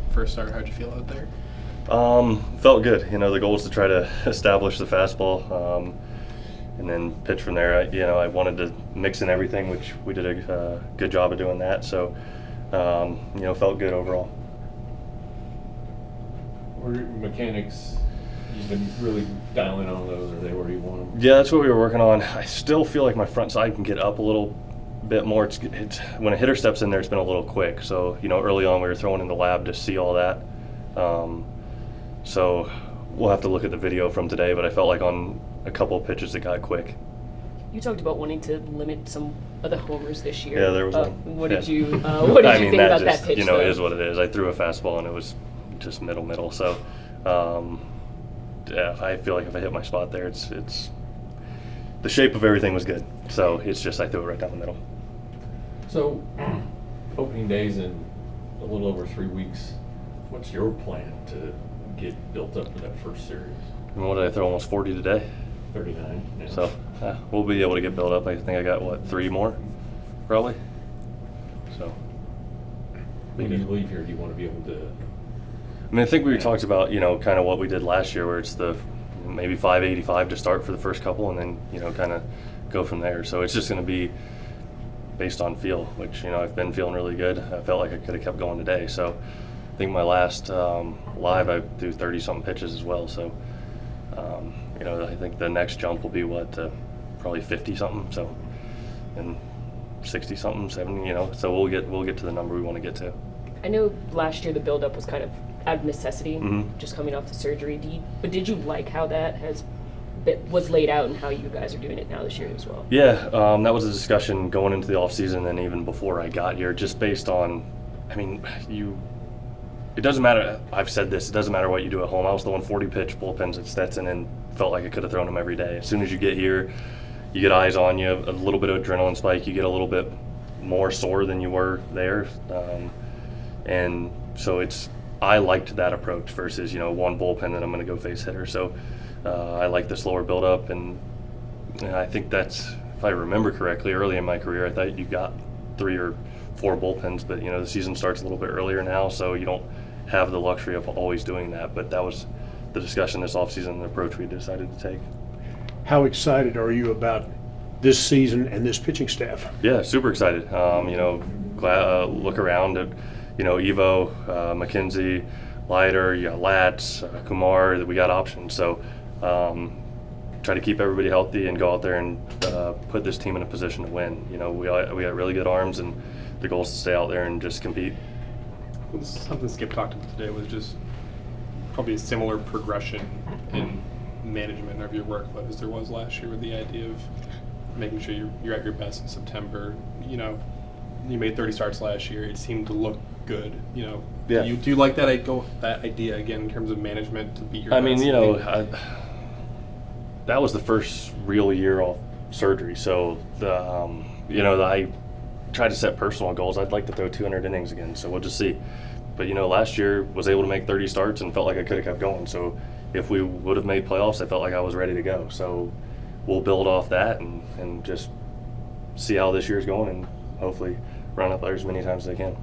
first start. How'd you feel out there? Felt good. The goal is to try to establish the fastball, and then pitch from there. I wanted to mix in everything, which we did a good job of doing that. So, felt good overall. Were your mechanics, you've been really dialing on those? Are they where you want them? Yeah, that's what we were working on. I still feel like my front side can get up a little bit more. It's when a hitter steps in there, it's been a little quick. So, early on we were throwing in the lab to see all that. So we'll have to look at the video from today, but I felt like on a couple of pitches it got quick. You talked about wanting to limit some of the homers this year. Yeah, there was one. What did you think about that pitch? It is what it is. I threw a fastball and it was just middle. So, I feel like if I hit my spot there, it's the shape of everything was good. So it's just I threw it right down the middle. So, opening days in a little over 3 weeks. What's your plan to get built up for that first series? And what did I throw? Almost 40 today. 39. Yeah. So we'll be able to get built up. I think I got 3 more, probably. So. When you leave here, do you want to be able to? I think we talked about kind of what we did last year, where it's the maybe 585 to start for the first couple, and then kind of go from there. So it's just going to be based on feel, which I've been feeling really good. I felt like I could have kept going today. So I think my last live I threw 30-something pitches as well. So I think the next jump will be probably 50-something. So and 60-something, 70. So we'll get to the number we want to get to. I know last year the buildup was kind of out of necessity, Mm-hmm. just coming off the surgery. But did you like how that was laid out and how you guys are doing it now this year as well? Yeah, that was a discussion going into the off season and even before I got here, just based on, it doesn't matter. I've said this. It doesn't matter what you do at home. I was throwing 40-pitch bullpens at Stetson and felt like I could have thrown them every day. As soon as you get here, you get eyes on you, a little bit of adrenaline spike. You get a little bit more sore than you were there, and so I liked that approach versus one bullpen that I'm going to go face hitter. So I like the slower build-up, and I think that's, if I remember correctly, early in my career, I thought you got 3 or 4 bullpens, but the season starts a little bit earlier now, so you don't have the luxury of always doing that. But that was the discussion this offseason and the approach we decided to take. How excited are you about this season and this pitching staff? Yeah, super excited. Glad look around at Evo, McKenzie, Leiter, you got Latz, Kumar. That we got options. So try to keep everybody healthy and go out there and put this team in a position to win. We got really good arms, and the goal is to stay out there and just compete. Something Skip talked about today was just probably a similar progression in management of your workload as there was last year, with the idea of making sure you're at your best in September. You made 30 starts last year. It seemed to look good. Yeah. Do you like that idea again in terms of management to be your best? That was the first real year off surgery. So I tried to set personal goals. I'd like to throw 200 innings again. So we'll just see. But last year was able to make 30 starts and felt like I could have kept going. So if we would have made playoffs, I felt like I was ready to go. So we'll build off that and just see how this year's going, and hopefully run up there as many times as I can.